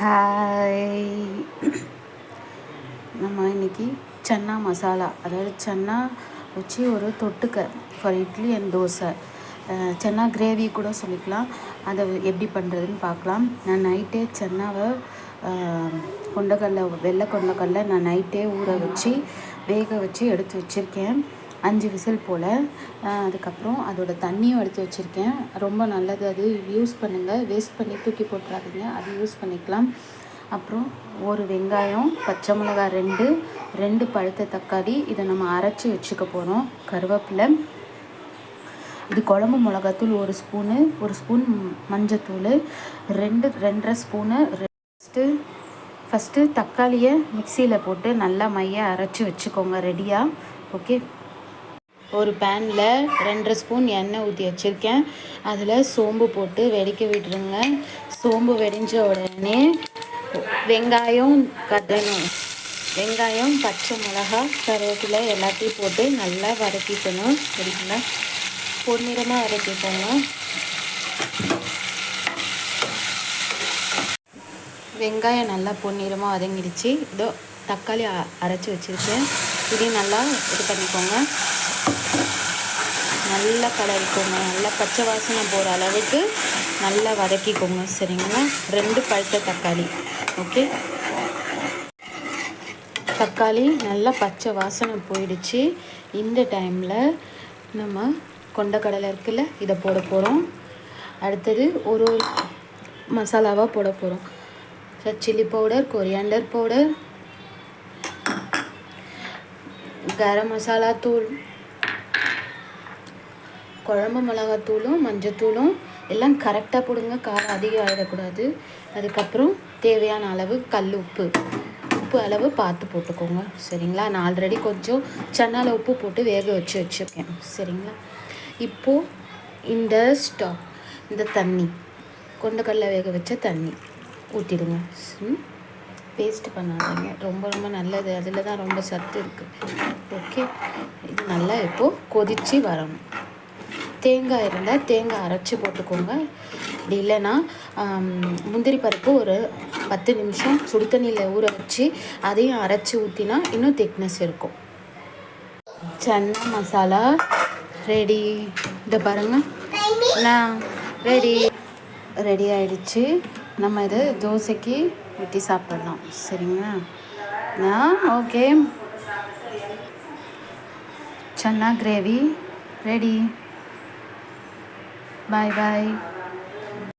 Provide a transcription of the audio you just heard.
Hi. நம்ம இன்றைக்கி சன்னா மசாலா, அதாவது சன்னா வச்சு ஒரு தொட்டுக்க for idli and dosa, chana gravy கூட சொல்லிக்கலாம். அதை எப்படி பண்ணுறதுன்னு பார்க்கலாம். நான் நைட்டே சன்னாவை வெள்ளை கொண்டக்கடலை நான் நைட்டே ஊற வச்சு வேக வச்சு எடுத்து வச்சுருக்கேன். 5 விசில் போல். அதுக்கப்புறம் அதோட தண்ணியும் எடுத்து வச்சுருக்கேன். ரொம்ப நல்லது, அது யூஸ் பண்ணுங்கள், வேஸ்ட் பண்ணி தூக்கி போட்டுறாதீங்க, அது யூஸ் பண்ணிக்கலாம். அப்புறம் ஒரு வெங்காயம், பச்சை மிளகாய் 2 பழுத்த தக்காளி, இதை நம்ம அரைச்சி வச்சுக்க போகிறோம். கருவேப்பிலை, இது குழம்பு மிளகாத்தூள் 1 ஸ்பூன் மஞ்சத்தூள், 2.5 ஸ்பூனு. ஃபஸ்ட்டு தக்காளியை மிக்சியில் போட்டு நல்லா மையாக அரைச்சி வச்சுக்கோங்க ரெடியாக. ஓகே. ஒரு பேனில் 2.5 ஸ்பூன் எண்ணெய் ஊற்றி வச்சுருக்கேன். அதில் சோம்பு போட்டு வெடிக்க விட்டுருங்க. சோம்பு வெடிஞ்ச உடனே வெங்காயம், பச்சை மிளகா, கருவேப்பிலை எல்லாத்தையும் போட்டு நல்லா வதக்கிக்கணும். சரிங்களா? பொன்னிறமாக வதக்கிக்கணும். வெங்காயம் நல்லா பொன்னிறமாக வதங்கிடுச்சு. இதோ தக்காளி அரைச்சி வச்சுருக்கேன், இதையும் நல்லா இது பண்ணிக்கோங்க. நல்லா கலரிக்கோங்க. நல்லா பச்சை வாசனை போகிற அளவுக்கு நல்லா வதக்கிக்கோங்க. சரிங்களா? 2 பழுத்த தக்காளி. ஓகே. தக்காளி நல்லா பச்சை வாசனை போயிடுச்சு. இந்த டைமில் நம்ம கொண்டக்கடலை இருக்குல்ல, இதை போட போகிறோம். அடுத்தது ஒரு மசாலாவாக போட போகிறோம். Chilli powder, coriander powder, garam masala தூள், குழம்பு மிளகாத்தூளும் மஞ்சத்தூளும் எல்லாம் கரெக்டாக போடுங்க, காரம் அதிகம் ஆகிடக்கூடாது. அதுக்கப்புறம் தேவையான அளவு கல் உப்பு அளவு பார்த்து போட்டுக்கோங்க. சரிங்களா? நான் ஆல்ரெடி கொஞ்சம் சன்னால உப்பு போட்டு வேக வச்சுருக்கேன். சரிங்களா? இப்போது இந்த தண்ணி, கொண்டக்கடலை வேக வச்ச தண்ணி ஊற்றிடுங்க. பேஸ்ட் பண்ணாதீங்க, ரொம்ப ரொம்ப நல்லது, அதில் தான் ரொம்ப சத்து இருக்குது. ஓகே. இது நல்லா இப்போது கொதித்து வரணும். தேங்காய் இருந்தால் தேங்காய் அரைச்சி போட்டுக்கோங்க. அப்படி இல்லைன்னா முந்திரி பருப்பு ஒரு 10 நிமிஷம் சுடு தண்ணியில் ஊற வச்சு அதையும் அரைச்சி ஊற்றினா இன்னும் திக்னஸ் இருக்கும். சன்னா மசாலா ரெடி. இதை பாருங்கள், நான் ரெடி ஆகிடுச்சு. நம்ம இது தோசைக்கு ஊற்றி சாப்பிடலாம். சரிங்களா? Okay. Chana gravy ready. Bye bye.